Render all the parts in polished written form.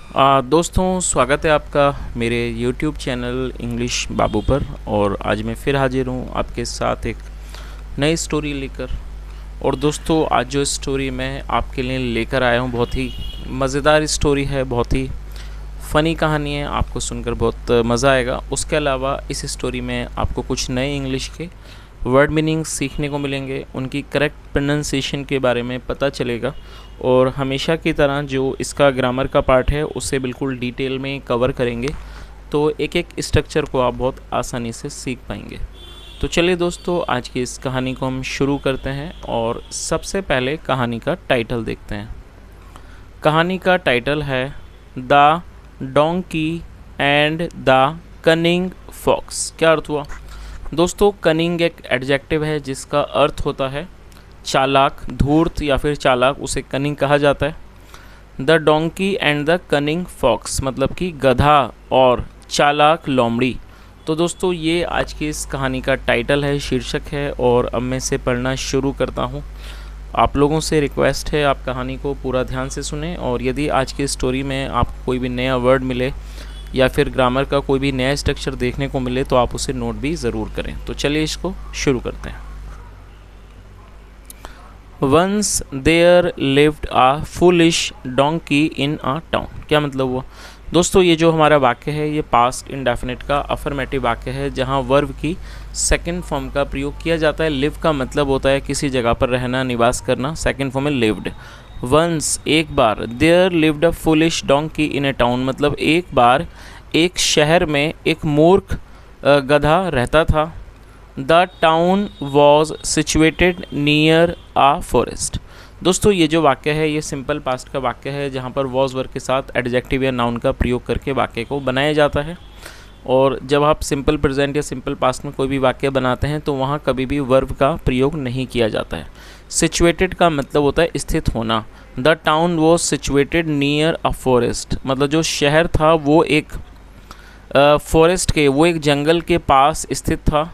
दोस्तों, स्वागत है आपका मेरे YouTube चैनल इंग्लिश बाबू पर। और आज मैं फिर हाजिर हूँ आपके साथ एक नई स्टोरी लेकर। और दोस्तों, आज जो स्टोरी मैं आपके लिए लेकर आया हूँ बहुत ही मज़ेदार स्टोरी है, बहुत ही फ़नी कहानी है, आपको सुनकर बहुत मज़ा आएगा। उसके अलावा इस स्टोरी में आपको कुछ नए इंग्लिश के वर्ड मीनिंग सीखने को मिलेंगे, उनकी करेक्ट प्रोनाउंसिएशन के बारे में पता चलेगा। और हमेशा की तरह जो इसका ग्रामर का पार्ट है उसे बिल्कुल डिटेल में कवर करेंगे, तो एक एक स्ट्रक्चर को आप बहुत आसानी से सीख पाएंगे। तो चलिए दोस्तों, आज की इस कहानी को हम शुरू करते हैं और सबसे पहले कहानी का टाइटल देखते हैं। कहानी का टाइटल है the donkey and the cunning fox. क्या अर्थ हुआ दोस्तों? कनिंग एक एडजेक्टिव है जिसका अर्थ होता है चालाक, धूर्त या फिर चालाक, उसे कनिंग कहा जाता है। The donkey and the cunning fox मतलब कि गधा और चालाक लोमड़ी। तो दोस्तों, ये आज की इस कहानी का टाइटल है, शीर्षक है। और अब मैं इसे पढ़ना शुरू करता हूँ। आप लोगों से रिक्वेस्ट है, आप कहानी को पूरा ध्यान से सुने। और यदि आज की स्टोरी में आपको कोई भी नया वर्ड मिले या फिर ग्रामर का कोई भी नया स्ट्रक्चर देखने को मिले तो आप उसे नोट भी ज़रूर करें। तो चलिए इसको शुरू करते हैं। Once there lived a foolish donkey in a town. क्या मतलब हुआ दोस्तों? ये जो हमारा वाक्य है ये पास्ट इंडेफिनिट का अफर्मेटिव वाक्य है, जहाँ वर्ब की सेकंड फॉर्म का प्रयोग किया जाता है। लिव का मतलब होता है किसी जगह पर रहना, निवास करना। सेकंड फॉर्म है लिव्ड। वंस एक बार, there lived a foolish donkey in a town मतलब एक बार एक शहर में एक मूर्ख गधा रहता था। The town was situated near a forest. दोस्तों, ये जो वाक्य है ये सिंपल पास्ट का वाक्य है, जहाँ पर वॉज वर्ब के साथ एडजेक्टिव या नाउन का प्रयोग करके वाक्य को बनाया जाता है। और जब आप सिंपल प्रेजेंट या सिंपल पास्ट में कोई भी वाक्य बनाते हैं तो वहाँ कभी भी वर्ब का प्रयोग नहीं किया जाता है। सिचुएटेड का मतलब होता है स्थित होना। The town was situated near a forest मतलब जो शहर था वो एक फॉरेस्ट के, वो एक जंगल के पास स्थित था।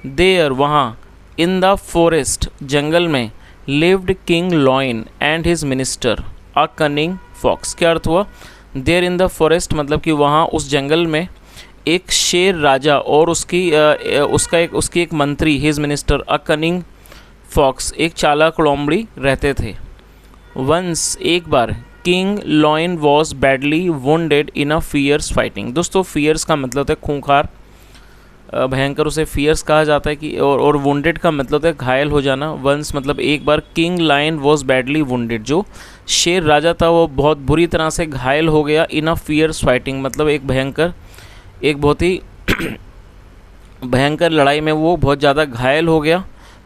देयर वहाँ, इन द फॉरेस्ट जंगल में, lived king lion and his minister a cunning fox. क्या अर्थ हुआ? देयर इन द फॉरेस्ट मतलब कि वहाँ उस जंगल में एक शेर राजा और उसकी एक मंत्री, his minister a cunning fox एक चालाक लोमड़ी रहते थे। वंस एक बार, king lion was badly wounded in a fierce fighting. दोस्तों, फियर्स का मतलब है खूंखार, भयंकर, उसे फियर्स कहा जाता है कि और वुंडेड का मतलब है घायल हो जाना। वंस मतलब एक बार, king lion was badly wounded जो शेर राजा था वो बहुत बुरी तरह से घायल हो गया। इन अ फियर्स फाइटिंग मतलब एक बहुत ही भयंकर लड़ाई में वो बहुत ज़्यादा घायल हो गया।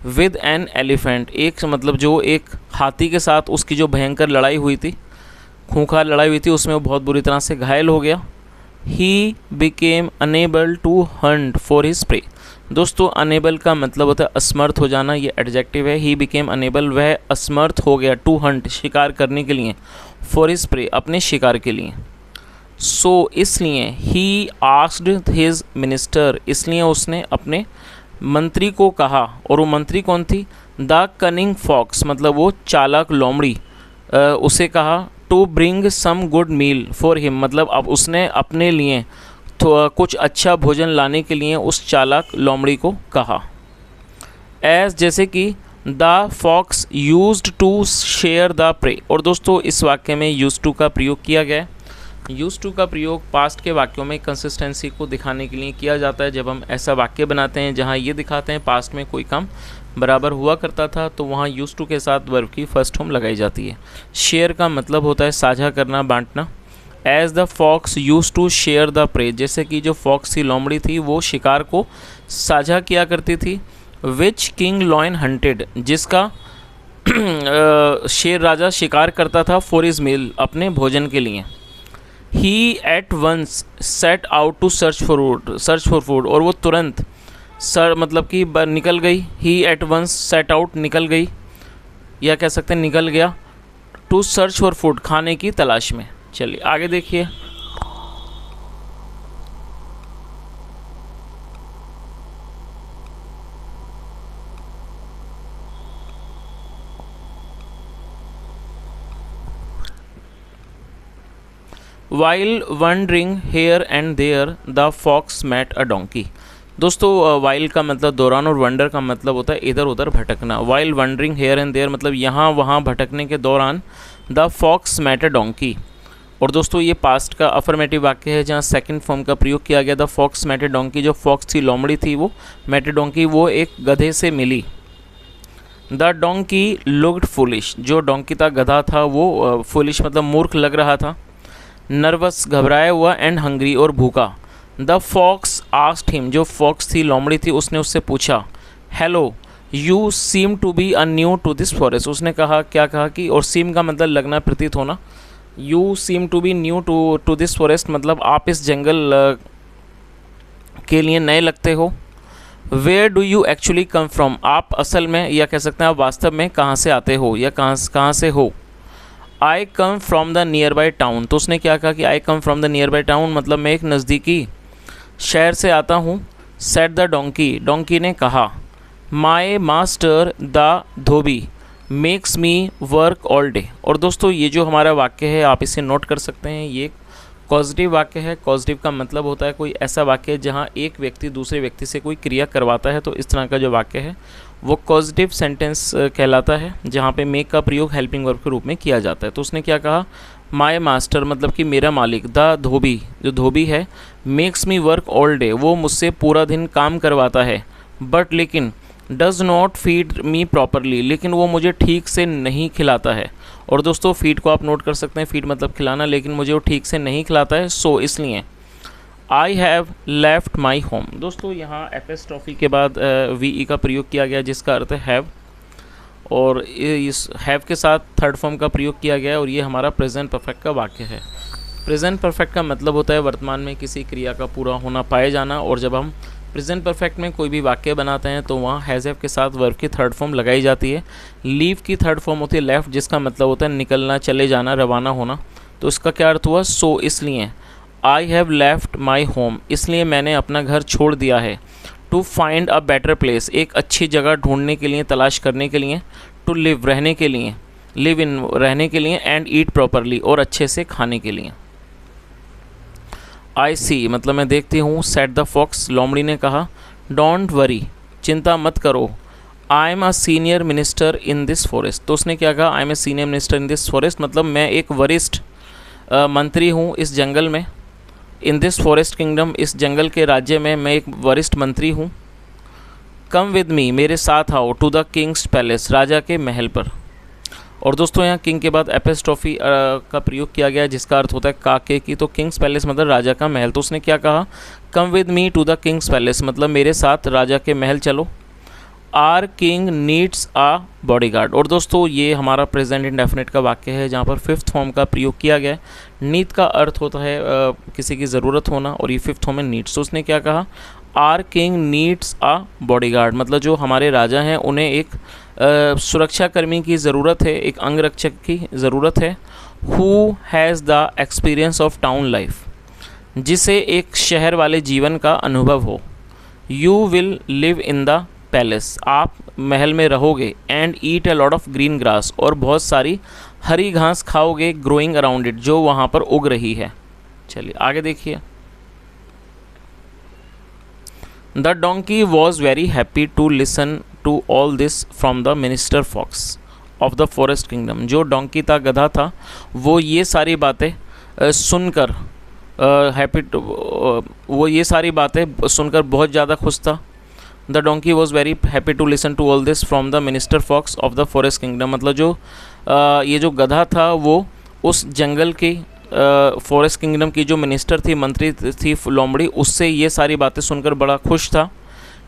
विद एन एलिफेंट एक मतलब जो एक हाथी के साथ उसकी जो भयंकर लड़ाई हुई थी, खूंखार लड़ाई हुई थी, उसमें वो बहुत बुरी तरह से घायल हो गया। He became unable to hunt for his prey. दोस्तों, अनेबल का मतलब होता है असमर्थ हो जाना, ये एडजेक्टिव है। ही बिकेम अनेबल वह असमर्थ हो गया, टू हंट शिकार करने के लिए, फॉर हिज प्रे अपने शिकार के लिए। सो इसलिए, ही आस्क्ड हिज मिनिस्टर इसलिए उसने अपने मंत्री को कहा। और वो मंत्री कौन थी? द कनिंग फॉक्स मतलब वो चालाक लोमड़ी, उसे कहा to bring some good meal for him मतलब अब उसने अपने लिए तो कुछ अच्छा भोजन लाने के लिए उस चालाक लोमड़ी को कहा। एज जैसे कि the fox used to share the prey. और दोस्तों, इस वाक्य में यूज टू का प्रयोग किया गया है। यूज टू का प्रयोग पास्ट के वाक्यों में कंसिस्टेंसी को दिखाने के लिए किया जाता है। जब हम ऐसा वाक्य बनाते हैं जहाँ ये दिखाते हैं पास्ट में कोई काम बराबर हुआ करता था तो वहाँ यूज टू के साथ वर्ब की फर्स्ट फॉर्म लगाई जाती है। शेयर का मतलब होता है साझा करना, बांटना। As the fox use to share the prey जैसे कि जो फॉक्स की लोमड़ी थी वो शिकार को साझा किया करती थी। विच किंग लॉयन हंटेड जिसका शेर राजा शिकार करता था, फॉर हिज मील अपने भोजन के लिए। He at once set out to search for food और वो तुरंत मतलब कि निकल गई। He at once set out निकल गई, या कह सकते हैं निकल गया, टू सर्च फॉर फूड खाने की तलाश में। चलिए आगे देखिए। While wandering here and there the fox met a donkey. दोस्तों वाइल का मतलब दौरान और वंडर का मतलब होता है इधर उधर भटकना। While wandering here and there मतलब यहाँ वहाँ भटकने के दौरान the fox met a donkey. और दोस्तों ये पास्ट का अफर्मेटिव वाक्य है जहाँ सेकंड फॉर्म का प्रयोग किया गया। The fox met a donkey, जो फॉक्स थी लोमड़ी थी वो मैट अ डोंकी वो एक गधे से मिली। द डोंकी लुक्ड फुलिश, जो डोंकी था गधा था वो फुलिश मतलब मूर्ख लग रहा था। नर्वस घबराया हुआ एंड हंग्री और भूखा। द फॉक्स आस्क्ड हिम, जो फॉक्स थी लोमड़ी थी उसने उससे पूछा hello you seem to be a new to this forest. उसने कहा क्या कहा कि, और सीम का मतलब लगना प्रतीत होना। You seem to be new to this forest मतलब आप इस जंगल के लिए नए लगते हो। Where do you actually come from, आप असल में या कह सकते हैं आप वास्तव में कहाँ से आते हो या कहाँ से हो। I come from the nearby town, तो उसने क्या कहा कि I come from the nearby town मतलब मैं एक नज़दीकी शहर से आता हूँ। सेट द डोंकी, डोंकी ने कहा। My master the Dhobi makes me work all day. और दोस्तों ये जो हमारा वाक्य है आप इसे नोट कर सकते हैं, ये पॉजिटिव वाक्य है। पॉजिटिव का मतलब होता है कोई ऐसा वाक्य जहाँ एक व्यक्ति दूसरे व्यक्ति से कोई क्रिया करवाता है, तो इस तरह का जो वाक्य है वो पॉजिटिव सेंटेंस कहलाता है, जहाँ पे मेक का प्रयोग हेल्पिंग वर्ब के रूप में किया जाता है। तो उसने क्या कहा, माय मास्टर मतलब कि मेरा मालिक, द धोबी जो धोबी है, makes me work all day वो मुझसे पूरा दिन काम करवाता है, बट लेकिन does not feed me properly लेकिन वो मुझे ठीक से नहीं खिलाता है। और दोस्तों फीड को आप नोट कर सकते हैं, फीड मतलब खिलाना, लेकिन मुझे वो ठीक से नहीं खिलाता है, सो इसलिए I have left my home. दोस्तों यहाँ एपिस्ट्रॉफी के बाद वी ई का प्रयोग किया गया जिसका अर्थ है हैव, और इस हैव के साथ थर्ड फॉर्म का प्रयोग किया गया है, और ये हमारा प्रेजेंट परफेक्ट का वाक्य है। प्रेजेंट परफेक्ट का मतलब होता है वर्तमान में किसी क्रिया का पूरा होना पाए जाना, और जब हम प्रेजेंट परफेक्ट में कोई भी वाक्य बनाते हैं तो वहाँ हैज़ हैव के साथ वर्ब की थर्ड फॉर्म लगाई जाती है। लीव की थर्ड फॉर्म होती है लेफ्ट, जिसका मतलब होता है निकलना, चले जाना, रवाना होना। तो इसका क्या अर्थ हुआ, सो इसलिए। I have left my home इसलिए मैंने अपना घर छोड़ दिया है। To find a better place एक अच्छी जगह ढूंढने के लिए, तलाश करने के लिए। टू लिव रहने के लिए, लिव इन रहने के लिए, एंड ईट प्रॉपरली और अच्छे से खाने के लिए। आई सी मतलब मैं देखती हूँ। सेट द फॉक्स लोमड़ी ने कहा। डोंट वरी चिंता मत करो। I am a senior minister in this forest, तो उसने क्या कहा, I am a senior minister in this forest मतलब मैं एक वरिष्ठ मंत्री हूँ इस जंगल में। इन दिस फॉरेस्ट किंगडम इस जंगल के राज्य में मैं एक वरिष्ठ मंत्री हूँ। कम विद मी मेरे साथ आओ। टू द किंग्स पैलेस राजा के महल पर। और दोस्तों यहाँ किंग के बाद एपिस्ट्रॉफी का प्रयोग किया गया जिसका अर्थ होता है काके की, तो किंग्स पैलेस मतलब राजा का महल। तो उसने क्या कहा, come with me to the king's palace मतलब मेरे साथ राजा के महल चलो। Our king needs a bodyguard. और दोस्तों ये हमारा प्रेजेंट इंडेफिनिट का वाक्य है जहाँ पर फिफ्थ फॉर्म का प्रयोग किया गया है। नीड का अर्थ होता है किसी की ज़रूरत होना, और ये फिफ्थ फॉर्म है नीड्स। तो उसने क्या कहा, our king needs a bodyguard मतलब जो हमारे राजा हैं उन्हें एक सुरक्षाकर्मी की ज़रूरत है, एक अंगरक्षक की ज़रूरत है। Who has the experience of town life जिसे एक शहर वाले जीवन का अनुभव हो। You will live in the palace आप महल में रहोगे। And eat a lot of green grass और बहुत सारी हरी घास खाओगे। ग्रोइंग अराउंड इट जो वहाँ पर उग रही है। चलिए आगे देखिए। The donkey was very happy to listen to all this from the minister fox of the forest kingdom. जो डोंकी था, गधा था, वो ये सारी बातें सुनकर वो ये सारी बातें सुनकर बहुत ज़्यादा खुश था। The donkey was very happy to listen to all this from the minister fox of the forest kingdom मतलब जो ये जो गधा था वो उस जंगल की फॉरेस्ट किंगडम की जो मिनिस्टर थी, मंत्री थी लोमड़ी, उससे ये सारी बातें सुनकर बड़ा खुश था।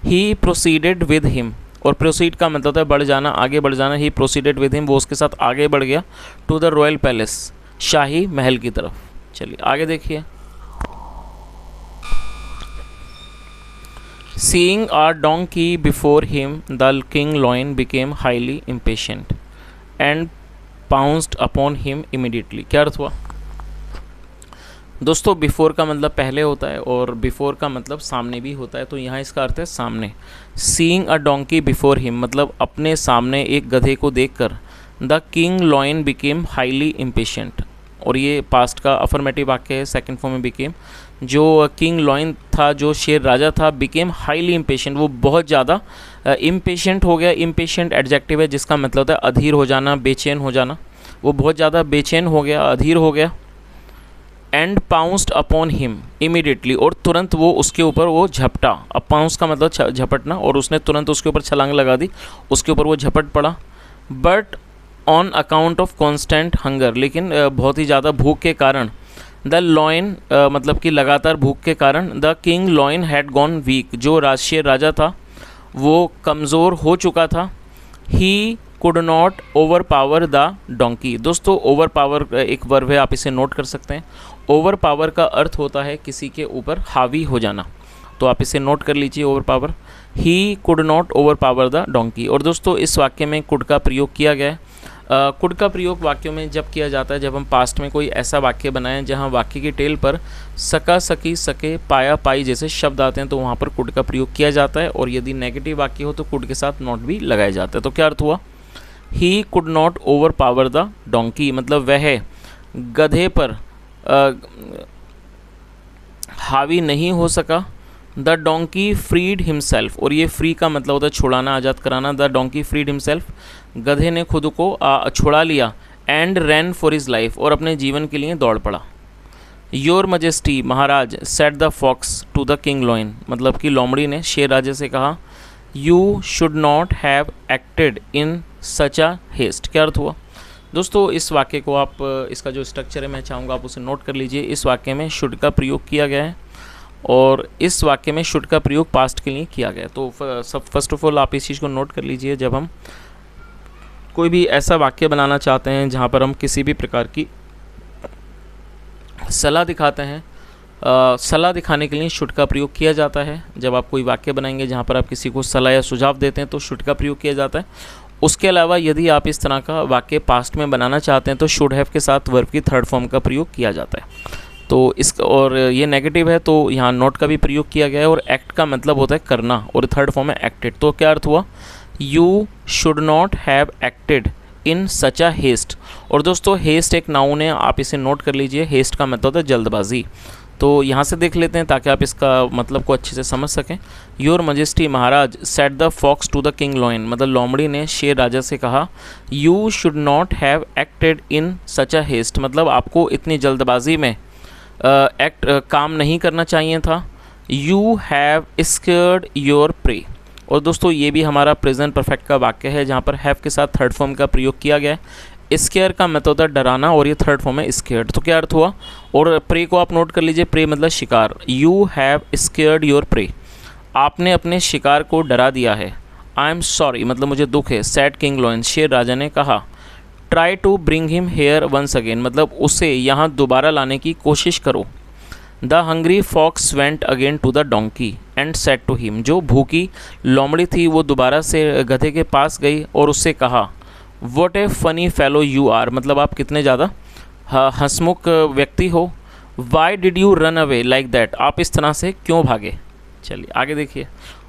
ही प्रोसीडेड विद हिम और प्रोसीड का मतलब है बढ़ जाना, आगे बढ़ जाना। ही प्रोसीडेड विद हिम वो उसके साथ आगे बढ़ गया टू द रॉयल पैलेस शाही महल की तरफ। चलिए आगे देखिए। Seeing a donkey before him, the king lion became highly impatient and pounced upon him immediately। क्या अर्थ हुआ दोस्तों, बिफोर का मतलब पहले होता है और बिफोर का मतलब सामने भी होता है, तो यहाँ इसका अर्थ है सामने। Seeing a donkey before him मतलब अपने सामने एक गधे को देखकर the king lion became highly impatient और ये पास्ट का अफर्मेटिव वाक्य है। सेकंड फॉर्म में बिकेम, जो किंग लॉयन था, जो शेर राजा था, बिकेम हाईली इम्पेशेंट, वो बहुत ज़्यादा इम्पेशेंट हो गया। इम्पेशेंट एडजेक्टिव है जिसका मतलब होता है अधीर हो जाना, बेचैन हो जाना। वो बहुत ज़्यादा बेचैन हो गया, अधीर हो गया। And pounced upon him immediately, और तुरंत वो उसके ऊपर वो झपटा। अब पाउंस का मतलब झपटना, और उसने तुरंत उसके ऊपर छलांग लगा दी, उसके ऊपर वो झपट पड़ा। But on account of constant hunger, लेकिन बहुत ही ज़्यादा भूख के कारण, द लॉयन मतलब कि लगातार भूख के कारण, the king lion had gone weak, जो राजशीय राजा था वो कमज़ोर हो चुका था। He could not overpower the donkey. दोस्तों ओवर पावर एक वर्ब है, आप इसे नोट कर सकते हैं। ओवर पावर का अर्थ होता है किसी के ऊपर हावी हो जाना, तो आप इसे नोट कर लीजिए, over power. He could not overpower the donkey. और दोस्तों इस वाक्य में कुड का प्रयोग किया गया है। कुड का प्रयोग वाक्यों में जब किया जाता है जब हम पास्ट में कोई ऐसा वाक्य बनाएं जहां वाक्य की टेल पर सका, सकी, सके, पाया, पाई जैसे शब्द आते हैं, तो वहां पर कुड का प्रयोग किया जाता है। और यदि नेगेटिव वाक्य हो तो कुड के साथ नॉट भी लगाया जाता है। तो क्या अर्थ हुआ? ही could not overpower the donkey, मतलब वह गधे पर हावी नहीं हो सका। द डोंकी फ्रीड हिमसेल्फ, और ये फ्री का मतलब होता है छुड़ाना, आज़ाद कराना। द डोंकी फ्रीड हिमसेल्फ, गधे ने खुद को छुड़ा लिया। And ran for his life, और अपने जीवन के लिए दौड़ पड़ा। योर मजेस्टी, महाराज, said the fox to the king lion, मतलब कि लोमड़ी ने शेर राजे से कहा, you should not have acted in such a haste. क्या अर्थ हुआ? दोस्तों इस वाक्य को आप, इसका जो स्ट्रक्चर है मैं चाहूँगा आप उसे नोट कर लीजिए। इस वाक्य में शुड का प्रयोग किया गया है, और इस वाक्य में शुड का प्रयोग पास्ट के लिए किया गया है। तो फर्स्ट ऑफ ऑल आप इस चीज़ को नोट कर लीजिए। जब हम कोई भी ऐसा वाक्य बनाना चाहते हैं जहाँ पर हम किसी भी प्रकार की सलाह दिखाते हैं, सलाह दिखाने के लिए शुड का प्रयोग किया जाता है। जब आप कोई वाक्य बनाएंगे जहाँ पर आप किसी को सलाह या सुझाव देते हैं तो शुड का प्रयोग किया जाता है। उसके अलावा यदि आप इस तरह का वाक्य पास्ट में बनाना चाहते हैं तो शुड हैव के साथ वर्ब की थर्ड फॉर्म का प्रयोग किया जाता है। तो इस, और ये नेगेटिव है तो यहाँ नॉट का भी प्रयोग किया गया है। और एक्ट का मतलब होता है करना, और थर्ड फॉर्म है एक्टेड। तो क्या अर्थ हुआ? You should not have acted in such a haste. और दोस्तों हेस्ट एक नाउन है, आप इसे नोट कर लीजिए। हेस्ट का मतलब होता है जल्दबाजी। तो यहाँ से देख लेते हैं ताकि आप इसका मतलब को अच्छे से समझ सकें। योर मजेस्टी, महाराज, said the fox to the king lion, मतलब लोमड़ी ने शेर राजा से कहा, you should not have acted in such a haste, मतलब आपको इतनी जल्दबाजी में काम नहीं करना चाहिए था। You have scared your prey. और दोस्तों ये भी हमारा प्रेजेंट परफेक्ट का वाक्य है जहाँ पर हैव के साथ थर्ड फॉर्म का प्रयोग किया गया है। स्केयर का मतलब होता है डराना, और ये थर्ड फॉर्म है स्केयर्ड। तो क्या अर्थ हुआ? और प्रे को आप नोट कर लीजिए। प्रे मतलब शिकार। You have scared your prey, आपने अपने शिकार को डरा दिया है। आई एम सॉरी, मतलब मुझे दुख है। सैड किंग लॉयन, शेर राजा ने कहा। Try to bring him here once again, मतलब उसे यहाँ दोबारा लाने की कोशिश करो। The hungry fox went again to the donkey and said to him, जो भूखी लोमड़ी थी वो दोबारा से गधे के पास गई और उससे कहा, what a funny fellow you are, मतलब आप कितने ज़्यादा हंसमुख व्यक्ति हो। Why did you run away like that, आप इस तरह से क्यों भागे। चलिए आगे देखिए।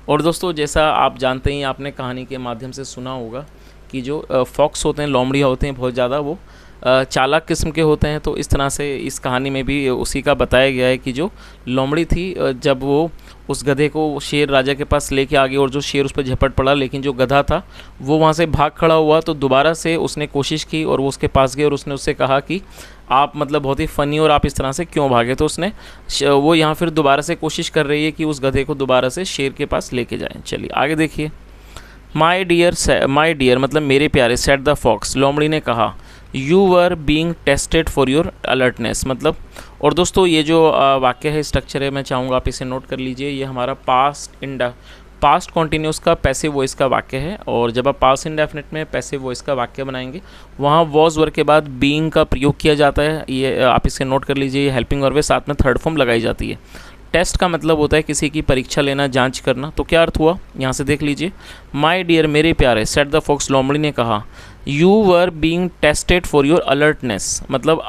और दोस्तों जैसा आप जानते हैं, आपने कहानी के माध्यम से सुना होगा कि जो फॉक्स होते हैं, लोमड़ियाँ होते हैं, बहुत ज़्यादा वो चालाक किस्म के होते हैं। तो इस तरह से इस कहानी में भी उसी का बताया गया है कि जो लोमड़ी थी, जब वो उस गधे को शेर राजा के पास लेके आ गई और जो शेर उस पर झपट पड़ा, लेकिन जो गधा था वो वहाँ से भाग खड़ा हुआ, तो दोबारा से उसने कोशिश की और वो उसके पास गए और उसने उससे कहा कि आप मतलब बहुत ही फ़नी और आप इस तरह से क्यों भागे। तो उसने वो यहाँ फिर दोबारा से कोशिश कर रही है कि उस गधे को दोबारा से शेर के पास लेके जाएँ। चलिए आगे देखिए। माई डियर मतलब मेरे प्यारे, सेट द फॉक्स, लोमड़ी ने कहा, you were being tested for your alertness, मतलब। और दोस्तों ये जो वाक्य है, स्ट्रक्चर है, मैं चाहूँगा आप इसे नोट कर लीजिए। ये हमारा पास्ट कॉन्टीन्यूस का पैसिव वॉइस का वाक्य है। और जब आप पास्ट इंडेफिनिट में पैसिव वॉइस का वाक्य बनाएंगे वहाँ वॉज वर्ब के बाद बीइंग का प्रयोग किया जाता है। ये आप इसे नोट कर लीजिए। ये हेल्पिंग वर्ब है, साथ में थर्ड फॉर्म लगाई जाती है। टेस्ट का मतलब होता है किसी की परीक्षा लेना, जांच करना। तो क्या अर्थ हुआ यहाँ से देख लीजिए। माई डियर, मेरे प्यारे, सेट द फॉक्स, लोमड़ी ने कहा, you were being tested for your alertness, मतलब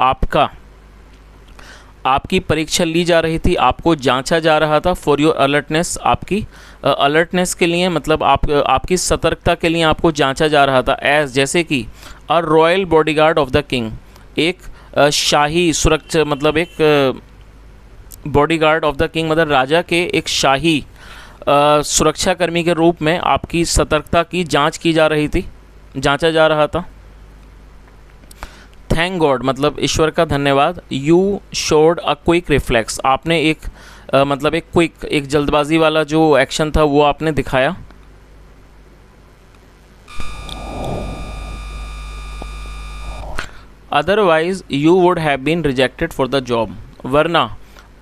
आपकी परीक्षा ली जा रही थी, आपको जांचा जा रहा था। फॉर योर अलर्टनेस, आपकी अलर्टनेस के लिए, मतलब आपकी सतर्कता के लिए आपको जांचा जा रहा था। एज, जैसे कि a royal bodyguard of the king, एक शाही सुरक्षा मतलब एक बॉडीगार्ड ऑफ द किंग मतलब राजा के एक शाही सुरक्षाकर्मी के रूप में आपकी सतर्कता की जांच की जा रही थी, जांचा जा रहा था। थैंक गॉड मतलब ईश्वर का धन्यवाद। You showed a quick reflex आपने एक मतलब एक क्विक एक जल्दबाजी वाला जो एक्शन था वो आपने दिखाया। Otherwise you would have been rejected for the job वरना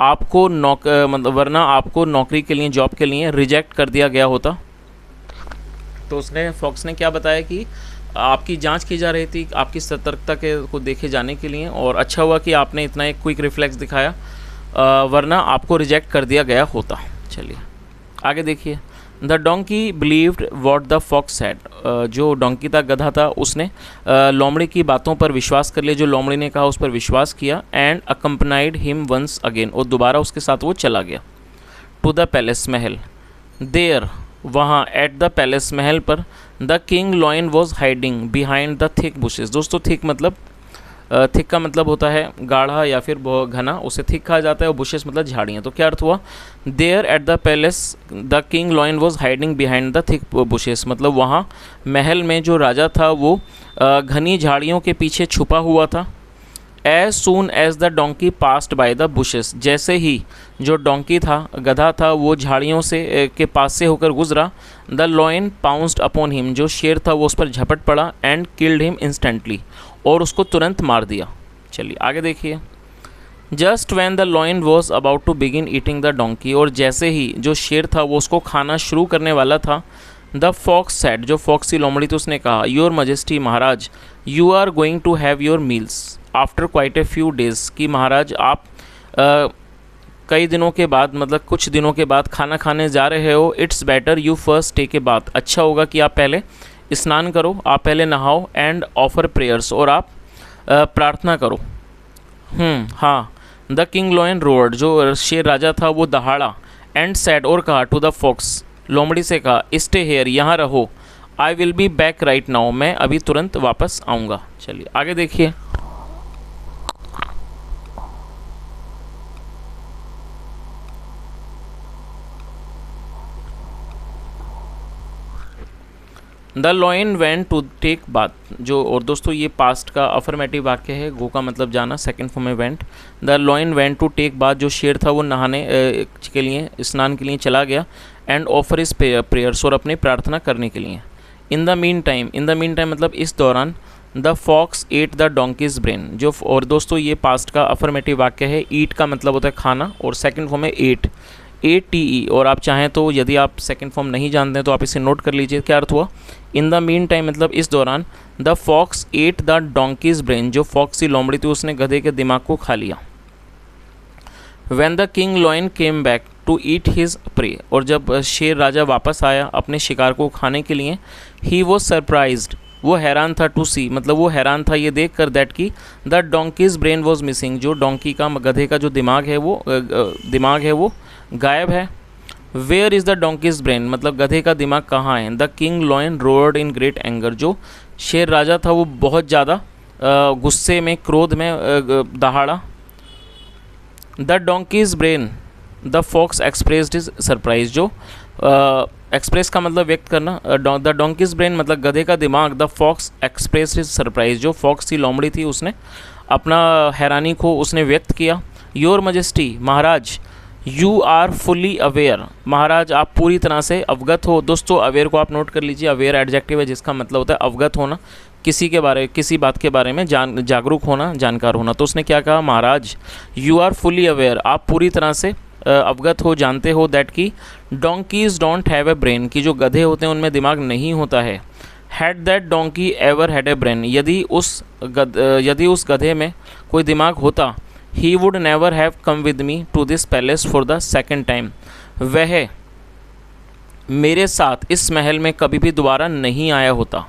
आपको वरना आपको नौकरी के लिए जॉब के लिए रिजेक्ट कर दिया गया होता। तो उसने फॉक्स ने क्या बताया कि आपकी जांच की जा रही थी आपकी सतर्कता के को देखे जाने के लिए, और अच्छा हुआ कि आपने इतना एक क्विक रिफ्लेक्स दिखाया, वरना आपको रिजेक्ट कर दिया गया होता। चलिए आगे देखिए। The donkey believed what the fox said जो डोंकी था गधा था उसने लोमड़ी की बातों पर विश्वास कर लिया, जो लोमड़ी ने कहा उस पर विश्वास किया। एंड अकम्पनाइड हिम वंस अगेन और दोबारा उसके साथ वो चला गया। To the palace Mahal there वहाँ एट द पैलेस महल पर the king lion was hiding behind the thick bushes. दोस्तों थिक मतलब थिक का मतलब होता है गाढ़ा या फिर बहुत घना, उसे थिक कहा जाता है, और बुशेस मतलब झाड़ियाँ। तो क्या अर्थ हुआ, there at the palace the king lion was hiding behind the thick bushes मतलब वहाँ महल में जो राजा था वो घनी झाड़ियों के पीछे छुपा हुआ था। As soon as the donkey passed by the bushes जैसे ही जो डोंकी था गधा था वो झाड़ियों से के पास से होकर गुजरा। The lion pounced upon him जो शेर था वो उस पर झपट पड़ा। एंड किल्ड हिम इंस्टेंटली और उसको तुरंत मार दिया। चलिए आगे देखिए। Just when the lion was about to begin eating the donkey और जैसे ही जो शेर था वो उसको खाना शुरू करने वाला था। द फॉक्स सेड जो फॉक्स की लोमड़ी थी उसने कहा, योर मजेस्टी महाराज you are going to have your meals after quite a few days कि महाराज आप कई दिनों के बाद मतलब कुछ दिनों के बाद खाना खाने जा रहे हो। It's better you first take a bath अच्छा होगा कि आप पहले स्नान करो, आप पहले नहाओ। एंड ऑफर प्रेयर्स और आप प्रार्थना करो। हाँ। द किंग लॉयन रोड जो शेर राजा था वो दहाड़ा। एंड सैड और कहा टू द फॉक्स लोमड़ी से कहा, स्टे हेयर यहाँ रहो। I will be back right now मैं अभी तुरंत वापस आऊँगा। चलिए आगे देखिए। The lion went to take bath जो और दोस्तों ये पास्ट का अफर्मेटिव वाक्य है। गो का मतलब जाना, सेकंड फॉर्म में went. The lion went to take bath जो शेर था वो नहाने के लिए स्नान के लिए चला गया। एंड ऑफर इज प्रेयर्स और अपनी प्रार्थना करने के लिए। इन द मीन टाइम मतलब इस दौरान the fox ate the donkey's brain जो और दोस्तों ये पास्ट का अफर्मेटिव वाक्य है। ईट का मतलब होता है खाना और सेकंड फॉर्म है एट ATE और आप चाहें तो यदि आप सेकंड फॉर्म नहीं जानते हैं तो आप इसे नोट कर लीजिए। क्या अर्थ हुआ, इन द मीन टाइम मतलब इस दौरान। The fox ate the donkey's brain जो फॉक्स की लोमड़ी थी उसने गधे के दिमाग को खा लिया। When the king lion came back to eat his prey और जब शेर राजा वापस आया अपने शिकार को खाने के लिए। ही वॉज सरप्राइज्ड वो हैरान था। टू सी मतलब वो हैरान था ये देख कर दैट कि the donkey's brain was missing जो डोंकी का गधे का जो दिमाग है वो गायब है। Where is the donkey's brain मतलब गधे का दिमाग कहाँ है। The king lion roared in great anger जो शेर राजा था वो बहुत ज़्यादा गुस्से में क्रोध में दहाड़ा। The donkey's brain the fox expressed is surprise जो एक्सप्रेस का मतलब व्यक्त करना। द डोंकीज ब्रेन मतलब गधे का दिमाग। The fox expressed is surprise जो फॉक्स की लोमड़ी थी उसने अपना हैरानी को उसने व्यक्त किया। योर मजेस्टी महाराज यू आर फुली अवेयर महाराज आप पूरी तरह से अवगत हो। दोस्तों अवेयर को आप नोट कर लीजिए। अवेयर एडजेक्टिव है जिसका मतलब होता है अवगत होना, किसी बात के बारे में जागरूक होना, जानकार होना। तो उसने क्या कहा, महाराज यू आर फुली अवेयर आप पूरी तरह से अवगत हो, जानते हो दैट कि donkey's don't have a brain कि जो गधे होते हैं उनमें दिमाग नहीं होता है। Had that donkey ever had a brain यदि उस गधे में कोई दिमाग होता। He would never have come with me to this palace for the second time वह मेरे साथ इस महल में कभी भी दोबारा नहीं आया होता।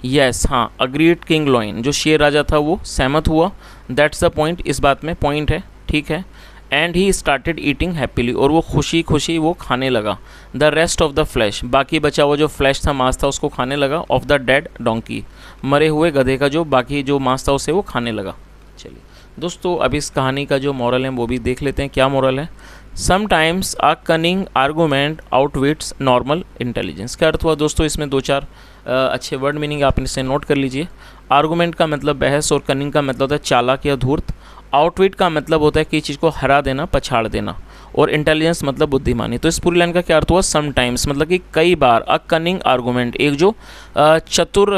यस हाँ अग्रीड किंग लॉयन जो शेर राजा था वो सहमत हुआ। दैट्स द पॉइंट इस बात में पॉइंट है, ठीक है। And he started eating happily और वो खुशी खुशी वो खाने लगा। The rest of the flash बाकी बचा हुआ जो फ्लैश था मांस था उसको खाने लगा। ऑफ द डेड डोंकी मरे हुए गधे का जो बाकी जो मांस था उसे वो खाने लगा। चलिए दोस्तों अब इस कहानी का जो मॉरल है वो भी देख लेते हैं। क्या मॉरल है? Sometimes a cunning argument outwits normal intelligence. क्या अर्थ हुआ दोस्तों? इसमें दो चार अच्छे वर्ड मीनिंग आप इसे नोट कर लीजिए। आर्गूमेंट का मतलब बहस, और कनिंग का मतलब होता है चालाक या धूर्त। आउटविट का मतलब होता है कि चीज़ को हरा देना, पछाड़ देना। और इंटेलिजेंस मतलब बुद्धिमानी। तो इस पूरी लाइन का क्या अर्थ हुआ? समटाइम्स मतलब कि कई बार। अ कनिंग आर्गूमेंट, एक जो चतुर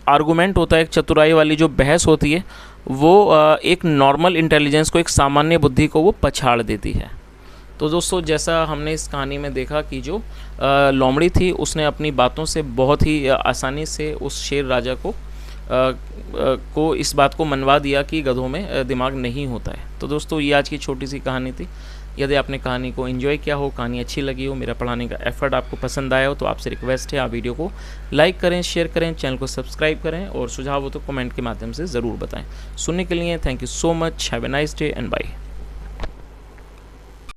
आर्गूमेंट होता है, एक चतुराई वाली जो बहस होती है, वो एक नॉर्मल इंटेलिजेंस को, एक सामान्य बुद्धि को वो पछाड़ देती है। तो दोस्तों जैसा हमने इस कहानी में देखा कि जो लोमड़ी थी उसने अपनी बातों से बहुत ही आसानी से उस शेर राजा को इस बात को मनवा दिया कि गधों में दिमाग नहीं होता है। तो दोस्तों ये आज की छोटी सी कहानी थी। यदि आपने कहानी को एंजॉय किया हो, कहानी अच्छी लगी हो, मेरा पढ़ाने का एफर्ट आपको पसंद आया हो, तो आपसे रिक्वेस्ट है आप वीडियो को लाइक करें, शेयर करें, चैनल को सब्सक्राइब करें, और सुझाव हो तो कमेंट के माध्यम से ज़रूर बताएं। सुनने के लिए thank you so much. Have a nice day and bye.